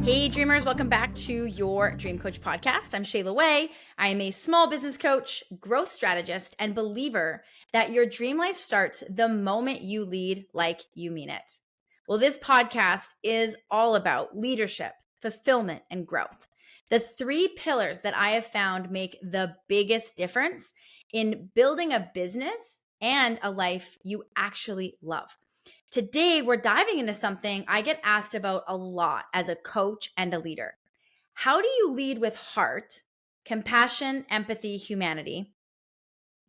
Hey, dreamers, welcome back to your Dream Coach podcast. I'm Shayla Wey. I am a small business coach, growth strategist, and believer that your dream life starts the moment you lead like you mean it. Well, this podcast is all about leadership, fulfillment, and growth. The three pillars that I have found make the biggest difference in building a business and a life you actually love. Today, we're diving into something I get asked about a lot as a coach and a leader. How do you lead with heart, compassion, empathy, humanity,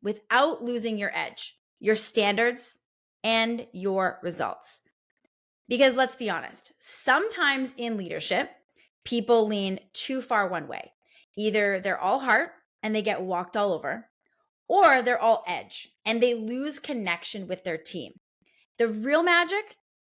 without losing your edge, your standards, and your results? Because let's be honest, sometimes in leadership, people lean too far one way. Either they're all heart and they get walked all over, or they're all edge and they lose connection with their team. The real magic,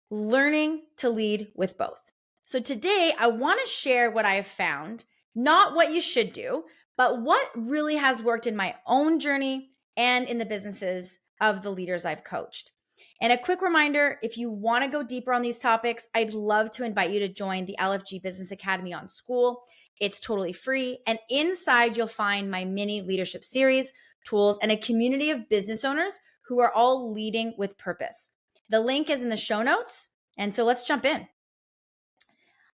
learning to lead with both. So today, I want to share what I have found, not what you should do, but what really has worked in my own journey and in the businesses of the leaders I've coached. And a quick reminder, if you want to go deeper on these topics, I'd love to invite you to join the LFG Business Academy on School. It's totally free. And inside, you'll find my mini leadership series, tools, and a community of business owners who are all leading with purpose. The link is in the show notes. And so let's jump in.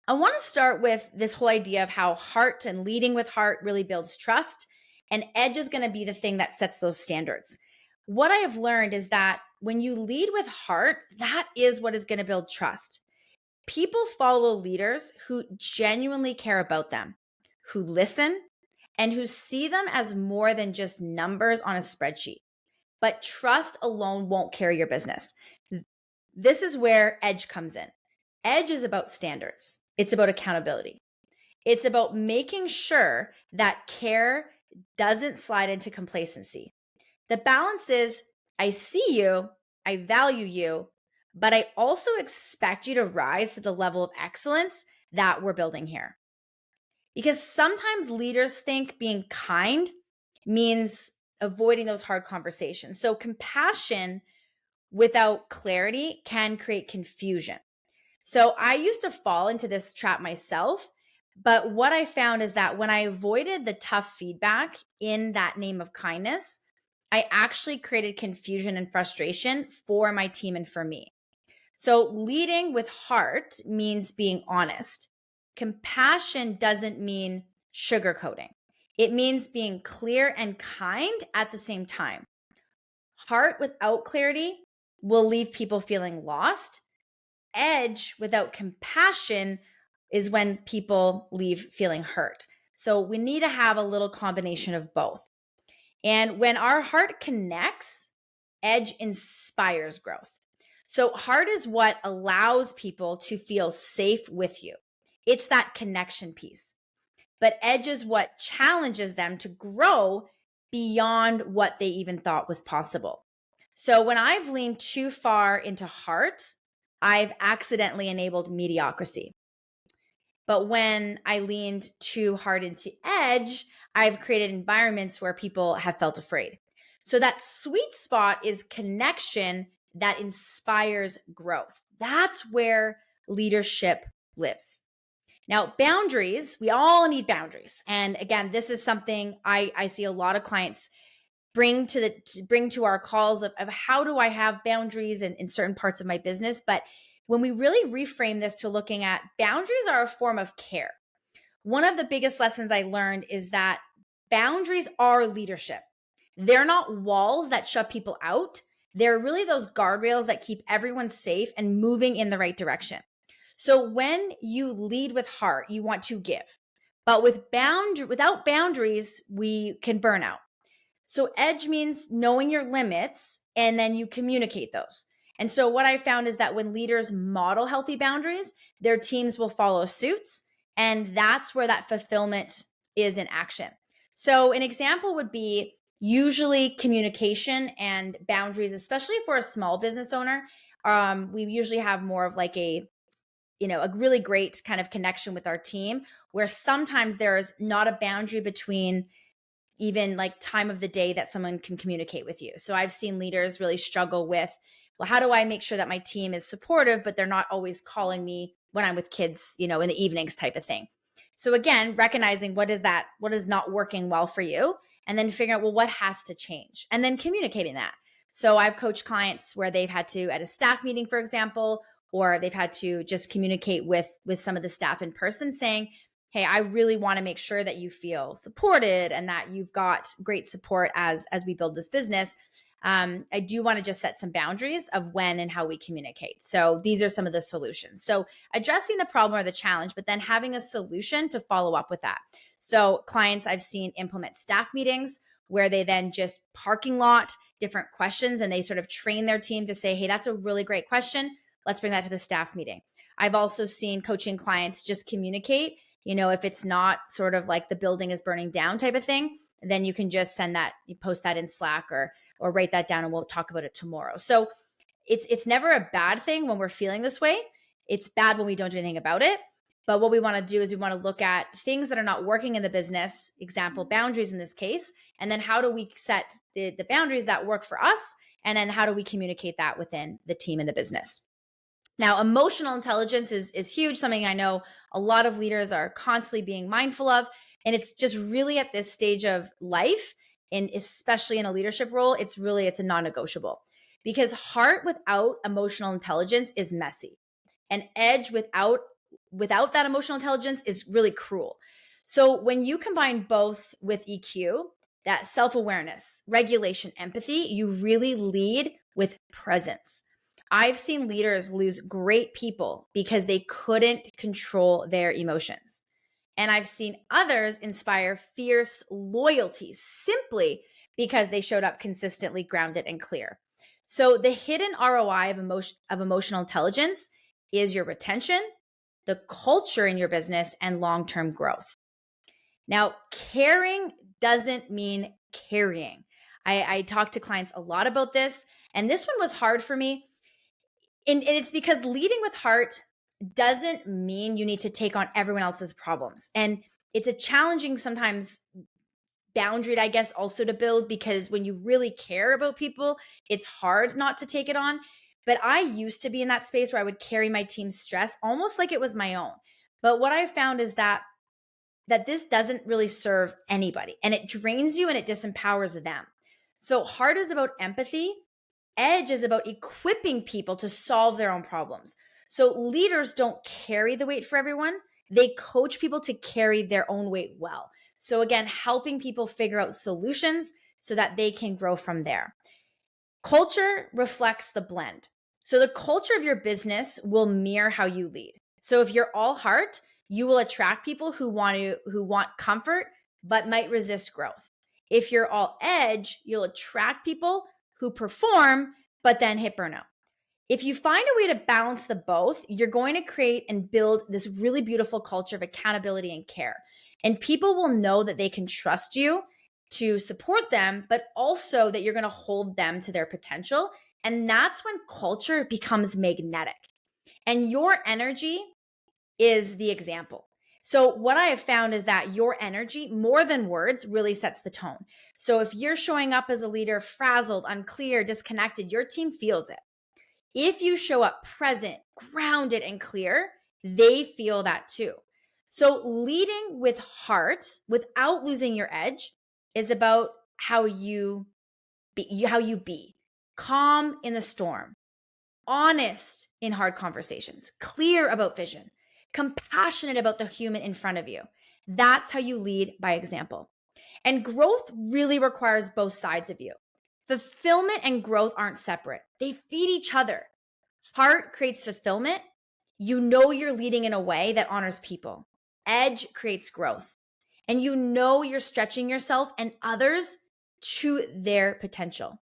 I want to start with this whole idea of how heart and leading with heart really builds trust. And edge is going to be the thing that sets those standards. What I have learned is that when you lead with heart, that is what is going to build trust. People follow leaders who genuinely care about them, who listen, and who see them as more than just numbers on a spreadsheet. But trust alone won't carry your business. This is where edge comes in. Edge is about standards. It's about accountability. It's about making sure that care doesn't slide into complacency. The balance is, I see you, I value you, but I also expect you to rise to the level of excellence that we're building here. Because sometimes leaders think being kind means avoiding those hard conversations. So compassion without clarity can create confusion. So I used to fall into this trap myself. But what I found is that when I avoided the tough feedback in that name of kindness, I actually created confusion and frustration for my team and for me. So leading with heart means being honest. Compassion doesn't mean sugarcoating. It means being clear and kind at the same time. Heart without clarity will leave people feeling lost. Edge without compassion is when people leave feeling hurt. So we need to have a little combination of both. And when our heart connects, edge inspires growth. So heart is what allows people to feel safe with you. It's that connection piece. But edge is what challenges them to grow beyond what they even thought was possible. So when I've leaned too far into heart, I've accidentally enabled mediocrity. But when I leaned too hard into edge, I've created environments where people have felt afraid. So that sweet spot is connection that inspires growth. That's where leadership lives. Now, boundaries, we all need boundaries. And again, this is something I see a lot of clients bring to our calls of how do I have boundaries in certain parts of my business. But when we really reframe this to looking at boundaries are a form of care. One of the biggest lessons I learned is that boundaries are leadership. They're not walls that shut people out. They're really those guardrails that keep everyone safe and moving in the right direction. So when you lead with heart, you want to give. But without boundaries, we can burn out. So edge means knowing your limits and then you communicate those. And so what I found is that when leaders model healthy boundaries, their teams will follow suits. And that's where that fulfillment is in action. So an example would be usually communication and boundaries, especially for a small business owner. We usually have more of like a really great kind of connection with our team where sometimes there's not a boundary between even like time of the day that someone can communicate with you. So I've seen leaders really struggle with, well, how do I make sure that my team is supportive, but they're not always calling me when I'm with kids, in the evenings type of thing. So again, recognizing what is not working well for you, and then figuring out, well, what has to change, and then communicating that. So I've coached clients where they've had to, at a staff meeting, for example, or they've had to just communicate with some of the staff in person, saying, hey, I really want to make sure that you feel supported and that you've got great support as we build this business. I do want to just set some boundaries of when and how we communicate. So these are some of the solutions. So addressing the problem or the challenge, but then having a solution to follow up with that. So clients I've seen implement staff meetings where they then just parking lot different questions, and they sort of train their team to say, hey, that's a really great question. Let's bring that to the staff meeting. I've also seen coaching clients just communicate, if it's not sort of like the building is burning down type of thing, then you can just send that, you post that in Slack or write that down, and we'll talk about it tomorrow. So it's never a bad thing when we're feeling this way. It's bad when we don't do anything about it. But what we want to do is we want to look at things that are not working in the business, example, boundaries in this case, and then how do we set the boundaries that work for us, and then how do we communicate that within the team and the business. Now, emotional intelligence is huge, something I know a lot of leaders are constantly being mindful of, and it's just really at this stage of life, and especially in a leadership role, it's a non-negotiable, because heart without emotional intelligence is messy, and edge without that emotional intelligence is really cruel. So when you combine both with EQ, that self-awareness, regulation, empathy, you really lead with presence. I've seen leaders lose great people because they couldn't control their emotions. And I've seen others inspire fierce loyalty simply because they showed up consistently grounded and clear. So the hidden ROI of emotional intelligence is your retention, the culture in your business, and long-term growth. Now, caring doesn't mean carrying. I talk to clients a lot about this, and this one was hard for me. And it's because leading with heart doesn't mean you need to take on everyone else's problems. And it's a challenging sometimes boundary, I guess, also to build, because when you really care about people, it's hard not to take it on. But I used to be in that space where I would carry my team's stress almost like it was my own. But what I found is that this doesn't really serve anybody, and it drains you and it disempowers them. So heart is about empathy. Edge is about equipping people to solve their own problems. So leaders don't carry the weight for everyone. They coach people to carry their own weight well. So again, helping people figure out solutions so that they can grow from there. Culture reflects the blend. So the culture of your business will mirror how you lead. So if you're all heart, you will attract people who want comfort but might resist growth. If you're all edge, you'll attract people who perform but then hit burnout. If you find a way to balance the both, you're going to create and build this really beautiful culture of accountability and care. And people will know that they can trust you to support them, but also that you're going to hold them to their potential. And that's when culture becomes magnetic. And your energy is the example. So what I have found is that your energy, more than words, really sets the tone. So if you're showing up as a leader frazzled, unclear, disconnected, your team feels it. If you show up present, grounded, and clear, they feel that too. So leading with heart without losing your edge is about how you be calm in the storm, honest in hard conversations, clear about vision, compassionate about the human in front of you. That's how you lead by example. And growth really requires both sides of you. Fulfillment and growth aren't separate. They feed each other. Heart creates fulfillment. You know you're leading in a way that honors people. Edge creates growth. And you know you're stretching yourself and others to their potential.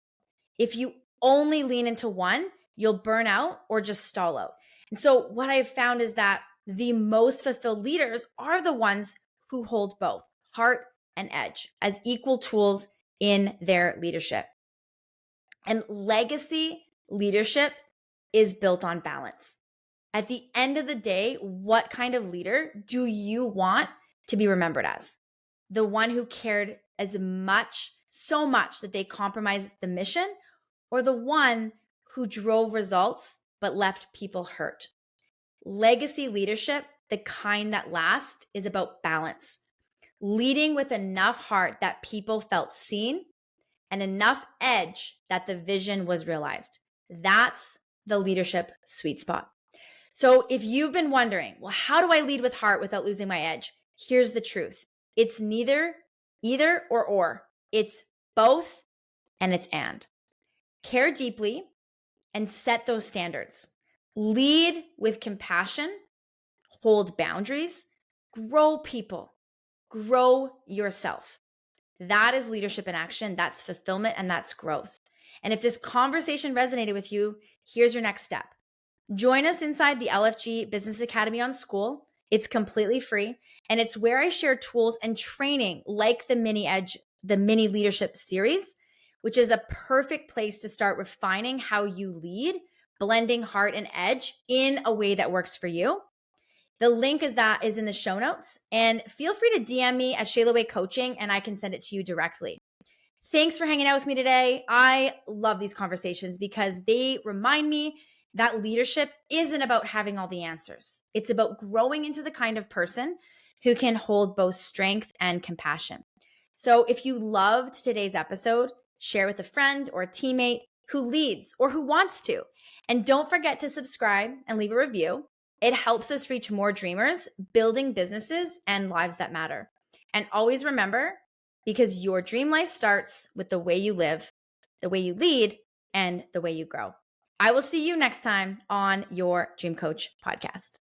If you only lean into one, you'll burn out or just stall out. And so what I've found is that the most fulfilled leaders are the ones who hold both heart and edge as equal tools in their leadership. And legacy leadership is built on balance. At the end of the day, what kind of leader do you want to be remembered as? The one who cared so much that they compromised the mission, or the one who drove results but left people hurt? Legacy leadership, the kind that lasts, is about balance, leading with enough heart that people felt seen and enough edge that the vision was realized. That's the leadership sweet spot. So if you've been wondering, well, how do I lead with heart without losing my edge? Here's the truth. It's neither, either, or. It's both and it's and. Care deeply and set those standards. Lead with compassion, hold boundaries, grow people, grow yourself. That is leadership in action. That's fulfillment and that's growth. And if this conversation resonated with you, here's your next step. Join us inside the LFG Business Academy on School. It's completely free, and it's where I share tools and training like the mini leadership series, which is a perfect place to start refining how you lead, blending heart and edge in a way that works for you. The link is in the show notes, and feel free to DM me at Shayla Wey Coaching, and I can send it to you directly. Thanks for hanging out with me today. I love these conversations because they remind me that leadership isn't about having all the answers. It's about growing into the kind of person who can hold both strength and compassion. So if you loved today's episode, share with a friend or a teammate who leads or who wants to. And don't forget to subscribe and leave a review. It helps us reach more dreamers, building businesses and lives that matter. And always remember, because your dream life starts with the way you live, the way you lead, and the way you grow. I will see you next time on your Dream Coach podcast.